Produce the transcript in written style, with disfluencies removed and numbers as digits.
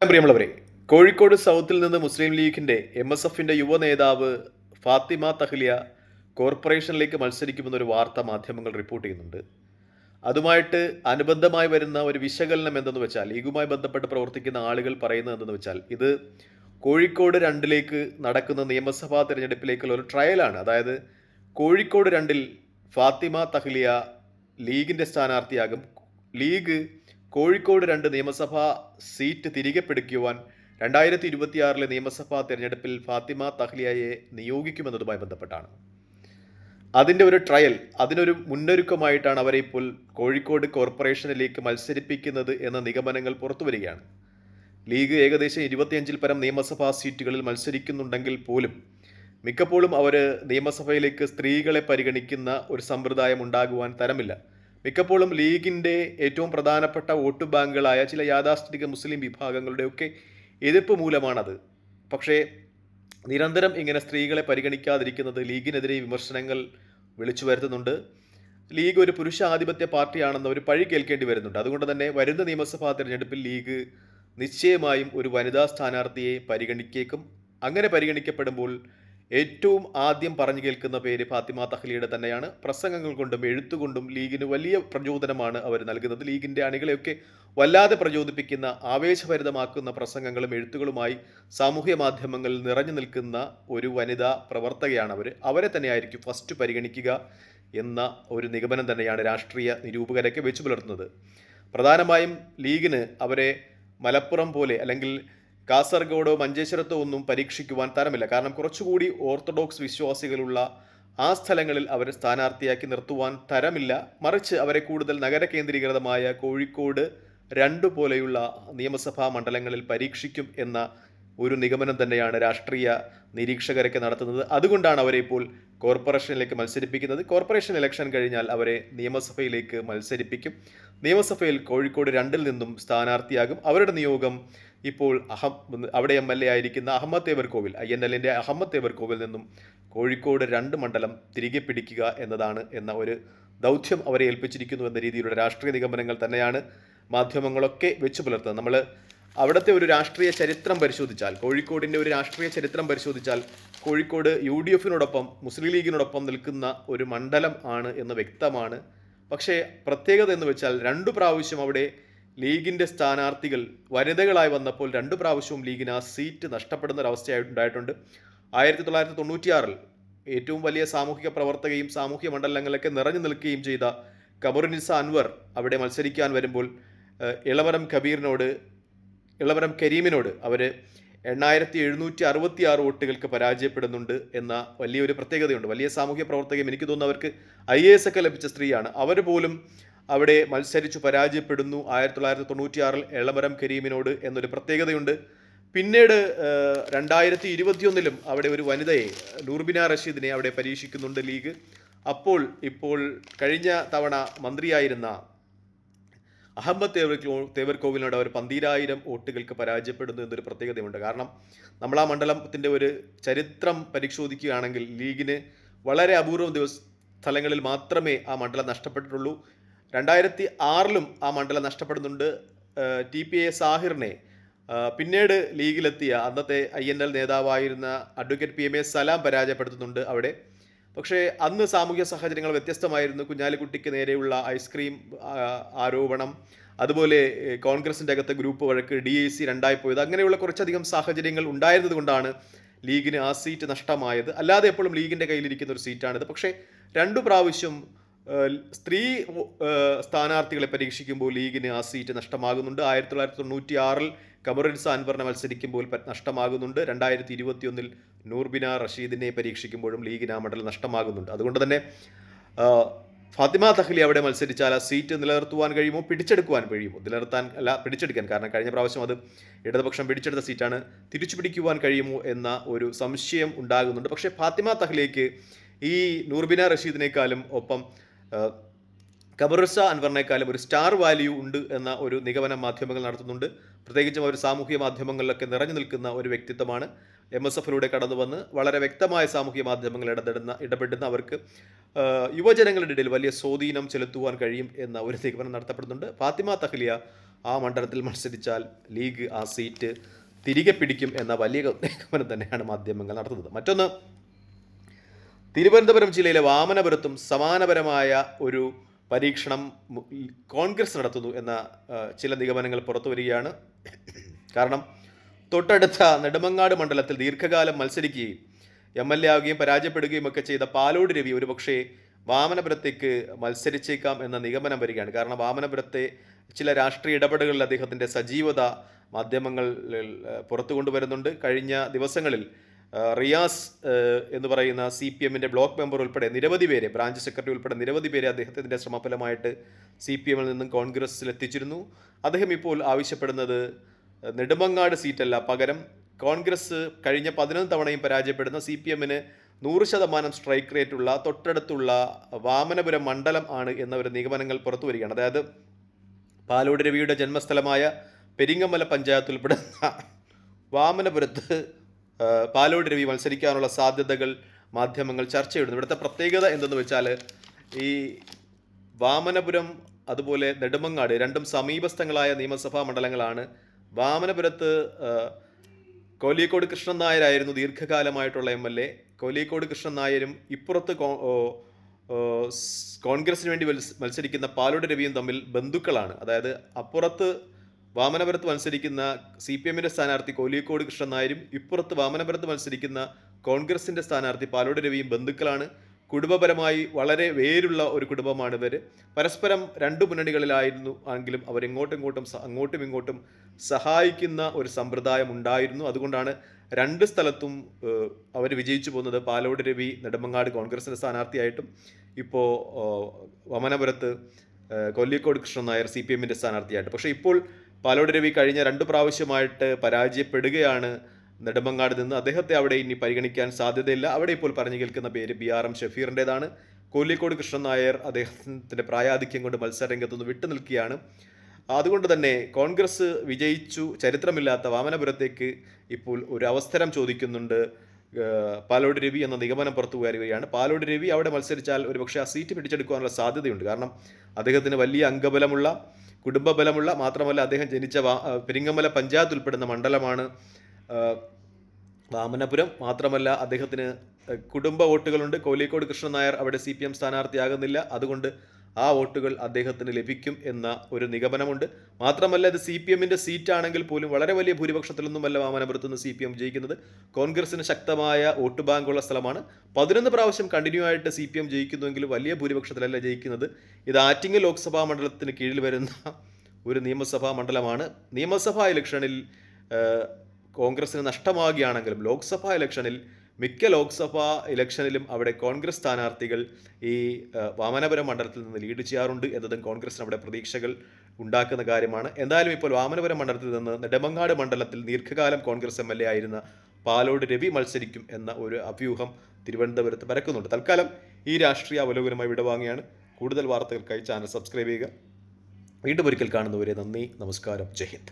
പ്രിയമുള്ളവരെ, കോഴിക്കോട് സൗത്തിൽ നിന്ന് മുസ്ലിം ലീഗിന്റെ MSFന്റെ യുവ നേതാവ് ഫാത്തിമ തഹ്ലിയ കോർപ്പറേഷനിലേക്ക് മത്സരിക്കുമെന്നൊരു വാർത്ത മാധ്യമങ്ങൾ റിപ്പോർട്ട് ചെയ്യുന്നുണ്ട്. അതുമായിട്ട് അനുബന്ധമായി വരുന്ന ഒരു വിശകലനം എന്തെന്ന് വെച്ചാൽ, ലീഗുമായി ബന്ധപ്പെട്ട് പ്രവർത്തിക്കുന്ന ആളുകൾ പറയുന്നത് എന്തെന്ന് വെച്ചാൽ, ഇത് കോഴിക്കോട് രണ്ടിലേക്ക് നടക്കുന്ന നിയമസഭാ തെരഞ്ഞെടുപ്പിലേക്കുള്ള ഒരു ട്രയലാണ്. അതായത് കോഴിക്കോട് രണ്ടിൽ ഫാത്തിമ തഹ്ലിയ ലീഗിന്റെ സ്ഥാനാർത്ഥിയാകും. ലീഗ് കോഴിക്കോട് 2 നിയമസഭാ സീറ്റ് തിരികെ പിടിക്കുവാൻ 2026 നിയമസഭാ തെരഞ്ഞെടുപ്പിൽ ഫാത്തിമ തഹ്ലിയയെ നിയോഗിക്കുമെന്നതുമായി ബന്ധപ്പെട്ടാണ്. അതിൻ്റെ ഒരു ട്രയൽ, അതിനൊരു മുന്നൊരുക്കമായിട്ടാണ് അവരെ ഇപ്പോൾ കോഴിക്കോട് കോർപ്പറേഷനിലേക്ക് മത്സരിപ്പിക്കുന്നത് എന്ന നിഗമനങ്ങൾ പുറത്തുവരികയാണ്. ലീഗ് ഏകദേശം 25-ൽ പരം നിയമസഭാ സീറ്റുകളിൽ മത്സരിക്കുന്നുണ്ടെങ്കിൽ പോലും മിക്കപ്പോഴും അവർ നിയമസഭയിലേക്ക് സ്ത്രീകളെ പരിഗണിക്കുന്ന ഒരു സമ്പ്രദായം ഉണ്ടാകുവാൻ തരമില്ല. മിക്കപ്പോഴും ലീഗിൻ്റെ ഏറ്റവും പ്രധാനപ്പെട്ട വോട്ട് ബാങ്കുകളായ ചില യാഥാസ്ഥിതിക മുസ്ലിം വിഭാഗങ്ങളുടെയൊക്കെ എതിർപ്പ് മൂലമാണത്. പക്ഷേ നിരന്തരം ഇങ്ങനെ സ്ത്രീകളെ പരിഗണിക്കാതിരിക്കുന്നത് ലീഗിനെതിരെ വിമർശനങ്ങൾ വിളിച്ചു വരുത്തുന്നുണ്ട്. ലീഗ് ഒരു പുരുഷാധിപത്യ പാർട്ടിയാണെന്ന് ഒരു പഴി കേൾക്കേണ്ടി വരുന്നുണ്ട്. അതുകൊണ്ട് തന്നെ വരുന്ന നിയമസഭാ തെരഞ്ഞെടുപ്പിൽ ലീഗ് നിശ്ചയമായും ഒരു വനിതാ സ്ഥാനാർത്ഥിയെ പരിഗണിക്കേക്കും. അങ്ങനെ പരിഗണിക്കപ്പെടുമ്പോൾ ഏറ്റവും ആദ്യം പറഞ്ഞു കേൾക്കുന്ന പേര് ഫാത്തിമ തഹ്ലിയുടെ തന്നെയാണ്. പ്രസംഗങ്ങൾ കൊണ്ടും എഴുത്തുകൊണ്ടും ലീഗിന് വലിയ പ്രചോദനമാണ് അവർ നൽകുന്നത്. ലീഗിൻ്റെ അണികളെയൊക്കെ വല്ലാതെ പ്രചോദിപ്പിക്കുന്ന, ആവേശഭരിതമാക്കുന്ന പ്രസംഗങ്ങളും എഴുത്തുകളുമായി സാമൂഹ്യ മാധ്യമങ്ങളിൽ നിറഞ്ഞു നിൽക്കുന്ന ഒരു വനിതാ പ്രവർത്തകയാണ് അവർ. അവരെ തന്നെയായിരിക്കും ഫസ്റ്റ് പരിഗണിക്കുക എന്ന ഒരു നിഗമനം തന്നെയാണ് രാഷ്ട്രീയ നിരൂപകരൊക്കെ വെച്ചു പുലർത്തുന്നത്. പ്രധാനമായും ലീഗിന് അവരെ മലപ്പുറം പോലെ അല്ലെങ്കിൽ കാസർഗോഡോ മഞ്ചേശ്വരത്തോ ഒന്നും പരീക്ഷിക്കുവാൻ തരമില്ല. കാരണം കുറച്ചുകൂടി ഓർത്തഡോക്സ് വിശ്വാസികളുള്ള ആ സ്ഥലങ്ങളിൽ അവരെ സ്ഥാനാർത്ഥിയാക്കി നിർത്തുവാൻ തരമില്ല. മറിച്ച് അവരെ കൂടുതൽ നഗര കേന്ദ്രീകൃതമായ കോഴിക്കോട് 2 പോലെയുള്ള നിയമസഭാ മണ്ഡലങ്ങളിൽ പരീക്ഷിക്കും എന്ന ഒരു നിഗമനം തന്നെയാണ് രാഷ്ട്രീയ നിരീക്ഷകരൊക്കെ നടത്തുന്നത്. അതുകൊണ്ടാണ് അവരെ ഇപ്പോൾ കോർപ്പറേഷനിലേക്ക് മത്സരിപ്പിക്കുന്നത്. കോർപ്പറേഷൻ ഇലക്ഷൻ കഴിഞ്ഞാൽ അവരെ നിയമസഭയിലേക്ക് മത്സരിപ്പിക്കും. നിയമസഭയിൽ കോഴിക്കോട് 2-ൽ നിന്നും സ്ഥാനാർത്ഥിയാകും. അവരുടെ നിയോഗം ഇപ്പോൾ അവിടെ MLA ആയിരിക്കുന്ന അഹമ്മദ് തേവർകോവിൽ, INLന്റെ അഹമ്മദ് തേവർകോവിൽ നിന്നും കോഴിക്കോട് 2 മണ്ഡലം തിരികെ പിടിക്കുക എന്നതാണ് എന്ന ഒരു ദൗത്യം അവരെ ഏൽപ്പിച്ചിരിക്കുന്നു എന്ന രീതിയിലുള്ള രാഷ്ട്രീയ നിഗമനങ്ങൾ തന്നെയാണ് മാധ്യമങ്ങളൊക്കെ വെച്ചു പുലർത്തുന്നത്. നമ്മൾ അവിടുത്തെ ഒരു രാഷ്ട്രീയ ചരിത്രം പരിശോധിച്ചാൽ, കോഴിക്കോടിൻ്റെ ഒരു രാഷ്ട്രീയ ചരിത്രം പരിശോധിച്ചാൽ, കോഴിക്കോട് UDFനോടൊപ്പം മുസ്ലിം ലീഗിനോടൊപ്പം നിൽക്കുന്ന ഒരു മണ്ഡലം ആണ് എന്ന് വ്യക്തമാണ്. പക്ഷേ പ്രത്യേകത എന്ന് വെച്ചാൽ 2 പ്രാവശ്യം അവിടെ ലീഗിൻ്റെ സ്ഥാനാർത്ഥികൾ വനിതകളായി വന്നപ്പോൾ 2 പ്രാവശ്യവും ലീഗിന് ആ സീറ്റ് നഷ്ടപ്പെടുന്ന ഒരവസ്ഥയായിട്ടുണ്ടായിട്ടുണ്ട്. 1996-ൽ ഏറ്റവും വലിയ സാമൂഹിക പ്രവർത്തകയും സാമൂഹ്യ മണ്ഡലങ്ങളിലൊക്കെ നിറഞ്ഞു നിൽക്കുകയും ചെയ്ത ഖമറുന്നിസ അൻവർ അവിടെ മത്സരിക്കാൻ വരുമ്പോൾ ഇളവരം കരീമിനോട് അവർ 8766 വോട്ടുകൾക്ക് പരാജയപ്പെടുന്നുണ്ട് എന്ന വലിയൊരു പ്രത്യേകതയുണ്ട്. വലിയ സാമൂഹ്യ പ്രവർത്തകയും എനിക്ക് തോന്നുന്നു അവർക്ക് IAS ഒക്കെ ലഭിച്ച സ്ത്രീയാണ്. അവർ പോലും അവിടെ മത്സരിച്ചു പരാജയപ്പെടുന്നു 1996-ൽ ഇളമരം കരീമിനോട് എന്നൊരു പ്രത്യേകതയുണ്ട്. പിന്നീട് 2021-ലും അവിടെ ഒരു വനിതയെ, നൂർബിന റഷീദിനെ അവിടെ പരീക്ഷിക്കുന്നുണ്ട് ലീഗ്. ഇപ്പോൾ കഴിഞ്ഞ തവണ മന്ത്രിയായിരുന്ന അഹമ്മദ് തേവർകോവിലിനോട് അവർ 12,000 വോട്ടുകൾക്ക് പരാജയപ്പെടുന്നു എന്നൊരു പ്രത്യേകതയുണ്ട്. കാരണം നമ്മൾ ആ മണ്ഡലത്തിൻ്റെ ഒരു ചരിത്രം പരിശോധിക്കുകയാണെങ്കിൽ ലീഗിന് വളരെ അപൂർവം സ്ഥലങ്ങളിൽ മാത്രമേ ആ മണ്ഡലം നഷ്ടപ്പെട്ടിട്ടുള്ളൂ. 2006-ലും ആ മണ്ഡലം നഷ്ടപ്പെടുന്നുണ്ട്. TPA സാഹിറിനെ പിന്നീട് ലീഗിലെത്തിയ അന്നത്തെ INL നേതാവായിരുന്ന അഡ്വക്കേറ്റ് PMA സലാം പരാജയപ്പെടുത്തുന്നുണ്ട് അവിടെ. പക്ഷേ അന്ന് സാമൂഹ്യ സാഹചര്യങ്ങൾ വ്യത്യസ്തമായിരുന്നു. കുഞ്ഞാലിക്കുട്ടിക്ക് നേരെയുള്ള ഐസ്ക്രീം ആരോപണം, അതുപോലെ കോൺഗ്രസിൻ്റെ അകത്തെ ഗ്രൂപ്പ് വഴക്ക്, DIC 2ആയി പോയത്, അങ്ങനെയുള്ള കുറച്ചധികം സാഹചര്യങ്ങൾ ഉണ്ടായിരുന്നത് കൊണ്ടാണ് ലീഗിന് ആ സീറ്റ് നഷ്ടമായത്. അല്ലാതെ എപ്പോഴും ലീഗിൻ്റെ കയ്യിലിരിക്കുന്ന ഒരു സീറ്റാണിത്. പക്ഷേ 2 പ്രാവശ്യം സ്ത്രീ സ്ഥാനാർത്ഥികളെ പരീക്ഷിക്കുമ്പോൾ ലീഗിന് ആ സീറ്റ് നഷ്ടമാകുന്നുണ്ട്. 1996-ൽ ഖമറുന്നിസ അൻവറിനെ മത്സരിക്കുമ്പോൾ നഷ്ടമാകുന്നുണ്ട്. 2021-ൽ നൂർബിന റഷീദിനെ പരീക്ഷിക്കുമ്പോഴും ലീഗിന് ആ മണ്ഡലം നഷ്ടമാകുന്നുണ്ട്. അതുകൊണ്ട് തന്നെ ഫാത്തിമ തഹ്ലിയ അവിടെ മത്സരിച്ചാൽ ആ സീറ്റ് നിലനിർത്തുവാൻ കഴിയുമോ, പിടിച്ചെടുക്കാൻ കഴിയുമോ? പിടിച്ചെടുക്കാൻ, കാരണം കഴിഞ്ഞ പ്രാവശ്യം അത് ഇടതുപക്ഷം പിടിച്ചെടുത്ത സീറ്റാണ്. തിരിച്ചു പിടിക്കുവാൻ കഴിയുമോ എന്ന ഒരു സംശയം ഉണ്ടാകുന്നുണ്ട്. പക്ഷേ ഫാത്തിമ തഹ്ലിയയ്ക്ക് ഈ നൂർബിന റഷീദിനേക്കാളും ഒപ്പം ഖമറുന്നിസ അൻവറിനേക്കാളും ഒരു സ്റ്റാർ വാല്യൂ ഉണ്ട് എന്ന ഒരു നിഗമനം മാധ്യമങ്ങൾ നടത്തുന്നുണ്ട്. പ്രത്യേകിച്ചും അവർ സാമൂഹിക മാധ്യമങ്ങളിലൊക്കെ നിറഞ്ഞു നിൽക്കുന്ന ഒരു വ്യക്തിത്വമാണ്. MSFലൂടെ കടന്നു വന്ന് വളരെ വ്യക്തമായ സാമൂഹിക മാധ്യമങ്ങൾ ഇടപെടുന്ന അവർക്ക് യുവജനങ്ങളുടെ ഇടയിൽ വലിയ സ്വാധീനം ചെലുത്തുവാൻ കഴിയും എന്ന ഒരു നിഗമനം നടത്തപ്പെടുന്നുണ്ട്. ഫാത്തിമ തഹ്ലിയ ആ മണ്ഡലത്തിൽ മത്സരിച്ചാൽ ലീഗ് ആ സീറ്റ് തിരികെ പിടിക്കും എന്ന വലിയ നിഗമനം തന്നെയാണ് മാധ്യമങ്ങൾ നടത്തുന്നത്. മറ്റൊന്ന്, തിരുവനന്തപുരം ജില്ലയിലെ വാമനപുരത്തും സമാനപരമായ ഒരു പരീക്ഷണം കോൺഗ്രസ് നടത്തുന്നു എന്ന ചില നിഗമനങ്ങൾ പുറത്തു വരികയാണ്. കാരണം തൊട്ടടുത്ത നെടുമങ്ങാട് മണ്ഡലത്തിൽ ദീർഘകാലം മത്സരിക്കുകയും MLA ആവുകയും പരാജയപ്പെടുകയും ഒക്കെ ചെയ്ത പാലോട് രവി ഒരുപക്ഷെ വാമനപുരത്തേക്ക് മത്സരിച്ചേക്കാം എന്ന നിഗമനം വരികയാണ്. കാരണം വാമനപുരത്തെ ചില രാഷ്ട്രീയ ഇടപെടലുകളിൽ അദ്ദേഹത്തിൻ്റെ സജീവത മാധ്യമങ്ങൾ പുറത്തു കൊണ്ടുവരുന്നുണ്ട്. കഴിഞ്ഞ ദിവസങ്ങളിൽ റിയാസ് എന്ന് പറയുന്ന CPMൻ്റെ ബ്ലോക്ക് മെമ്പർ ഉൾപ്പെടെ നിരവധി പേരെ, ബ്രാഞ്ച് സെക്രട്ടറി ഉൾപ്പെടെ നിരവധി പേരെ അദ്ദേഹത്തിൻ്റെ ശ്രമഫലമായിട്ട് CPMൽ നിന്നും കോൺഗ്രസ്സിൽ എത്തിച്ചിരുന്നു. അദ്ദേഹം ഇപ്പോൾ ആവശ്യപ്പെടുന്നത് നെടുമങ്ങാട് സീറ്റല്ല, പകരം കോൺഗ്രസ് കഴിഞ്ഞ 11 തവണയും പരാജയപ്പെടുന്ന CPMന് 100% സ്ട്രൈക്ക് റേറ്റുള്ള തൊട്ടടുത്തുള്ള വാമനപുരം മണ്ഡലം ആണ് എന്ന ഒരു നിഗമനങ്ങൾ പുറത്തു വരികയാണ്. അതായത് പാലോട് രവിയുടെ ജന്മസ്ഥലമായ പെരിങ്ങമല പഞ്ചായത്ത് ഉൾപ്പെടുന്ന വാമനപുരത്ത് പാലോട് രവി മത്സരിക്കാനുള്ള സാധ്യതകൾ മാധ്യമങ്ങൾ ചർച്ച ചെയ്യുന്നു. ഇവിടുത്തെ പ്രത്യേകത എന്തെന്ന് വെച്ചാൽ, ഈ വാമനപുരം അതുപോലെ നെടുമങ്ങാട് രണ്ടും സമീപസ്ഥങ്ങളായ നിയമസഭാ മണ്ഡലങ്ങളാണ്. വാമനപുരത്ത് കോലിയക്കോട് കൃഷ്ണൻ നായരായിരുന്നു ദീർഘകാലമായിട്ടുള്ള MLA. കോലിയക്കോട് കൃഷ്ണൻ നായരും ഇപ്പുറത്ത് കോൺഗ്രസിന് വേണ്ടി മത്സരിക്കുന്ന പാലോട് രവിയും തമ്മിൽ ബന്ധുക്കളാണ്. അതായത് അപ്പുറത്ത് വാമനപുരത്ത് മത്സരിക്കുന്ന CPMൻ്റെ സ്ഥാനാർത്ഥി കോലിയക്കോട് കൃഷ്ണൻ നായരും ഇപ്പുറത്ത് വാമനപുരത്ത് മത്സരിക്കുന്ന കോൺഗ്രസിൻ്റെ സ്ഥാനാർത്ഥി പാലോട് രവിയും ബന്ധുക്കളാണ്. കുടുംബപരമായി വളരെ വേരുള്ള ഒരു കുടുംബമാണ് ഇവർ. പരസ്പരം രണ്ട് മുന്നണികളിലായിരുന്നു എങ്കിലും അങ്ങോട്ടും ഇങ്ങോട്ടും സഹായിക്കുന്ന ഒരു സമ്പ്രദായം ഉണ്ടായിരുന്നു. അതുകൊണ്ടാണ് രണ്ട് സ്ഥലത്തും അവർ വിജയിച്ചു പോകുന്നത്. പാലോട് രവി നെടുമങ്ങാട് കോൺഗ്രസിൻ്റെ സ്ഥാനാർത്ഥിയായിട്ടും ഇപ്പോൾ വാമനപുരത്ത് കൊല്ലിക്കോട് കൃഷ്ണൻ നായർ CPMൻ്റെ സ്ഥാനാർത്ഥിയായിട്ട്. പക്ഷേ ഇപ്പോൾ പാലോട് രവി കഴിഞ്ഞ 2 പ്രാവശ്യമായിട്ട് പരാജയപ്പെടുകയാണ് നെടുമങ്ങാട് നിന്ന്. അദ്ദേഹത്തെ അവിടെ ഇനി പരിഗണിക്കാൻ സാധ്യതയില്ല. അവിടെ ഇപ്പോൾ പറഞ്ഞു കേൾക്കുന്ന പേര് BRM ഷഫീറിൻ്റെതാണ്. കോലിക്കോട് കൃഷ്ണൻ നായർ അദ്ദേഹത്തിൻ്റെ പ്രായാധിക്യം കൊണ്ട് മത്സരരംഗത്തുനിന്ന് വിട്ടുനിൽക്കുകയാണ്. അതുകൊണ്ട് തന്നെ കോൺഗ്രസ് വിജയിച്ചു ചരിത്രമില്ലാത്ത വാമനപുരത്തേക്ക് ഇപ്പോൾ ഒരു അവസരം ചോദിക്കുന്നുണ്ട് പാലോട് രവി എന്ന നിഗമനം പുറത്തു വരികയാണ്. പാലോട് രവി അവിടെ മത്സരിച്ചാൽ ഒരുപക്ഷെ ആ സീറ്റ് പിടിച്ചെടുക്കാനുള്ള സാധ്യതയുണ്ട്. കാരണം അദ്ദേഹത്തിന് വലിയ അംഗബലമുള്ള, കുടുംബബലമുള്ള, മാത്രമല്ല അദ്ദേഹം ജനിച്ച പെരിങ്ങമല പഞ്ചായത്ത് ഉൾപ്പെടുന്ന മണ്ഡലമാണ് വാമനപുരം. മാത്രമല്ല അദ്ദേഹത്തിന് കുടുംബ വോട്ടുകളുണ്ട്. കോലിക്കോട് കൃഷ്ണൻ നായർ അവിടെ CPM സ്ഥാനാർത്ഥിയാകുന്നില്ല. അതുകൊണ്ട് ആ വോട്ടുകൾ അദ്ദേഹത്തിന് ലഭിക്കും എന്ന ഒരു നിഗമനമുണ്ട്. മാത്രമല്ല ഇത് CPMൻ്റെ സീറ്റാണെങ്കിൽ പോലും വളരെ വലിയ ഭൂരിപക്ഷത്തിലൊന്നുമല്ല വാമനപുരത്ത് നിന്ന് CPM ജയിക്കുന്നത്. കോൺഗ്രസിന് ശക്തമായ വോട്ട് ബാങ്കുള്ള സ്ഥലമാണ്. 11 പ്രാവശ്യം കണ്ടിന്യൂ ആയിട്ട് CPM ജയിക്കുന്നുവെങ്കിലും വലിയ ഭൂരിപക്ഷത്തിലല്ല ജയിക്കുന്നത്. ഇത് ആറ്റിങ്ങൽ ലോക്സഭാ മണ്ഡലത്തിന് കീഴിൽ വരുന്ന ഒരു നിയമസഭാ മണ്ഡലമാണ്. നിയമസഭാ ഇലക്ഷനിൽ കോൺഗ്രസിന് നഷ്ടമാകുകയാണെങ്കിലും ലോക്സഭാ ഇലക്ഷനിൽ മിക്ക ലോക്സഭാ ഇലക്ഷനിലും അവിടെ കോൺഗ്രസ് സ്ഥാനാർത്ഥികൾ ഈ വാമനപുരം മണ്ഡലത്തിൽ നിന്ന് ലീഡ് ചെയ്യാറുണ്ട് എന്നതും കോൺഗ്രസിന് അവിടെ പ്രതീക്ഷകൾ ഉണ്ടാക്കുന്ന കാര്യമാണ്. എന്തായാലും ഇപ്പോൾ വാമനപുരം മണ്ഡലത്തിൽ നിന്ന് നെടുമങ്ങാട് മണ്ഡലത്തിൽ ദീർഘകാലം കോൺഗ്രസ് MLA ആയിരുന്ന പാലോട് രവി മത്സരിക്കും എന്ന ഒരു അഭ്യൂഹം തിരുവനന്തപുരത്ത് പരക്കുന്നുണ്ട്. തൽക്കാലം ഈ രാഷ്ട്രീയ അവലോകനമായി വിടവാങ്ങിയാണ്. കൂടുതൽ വാർത്തകൾക്കായി ചാനൽ സബ്സ്ക്രൈബ് ചെയ്യുക. വീണ്ടും ഒരിക്കൽ കാണുന്നവരെ നന്ദി, നമസ്കാരം, ജയ് ഹിന്ദ്.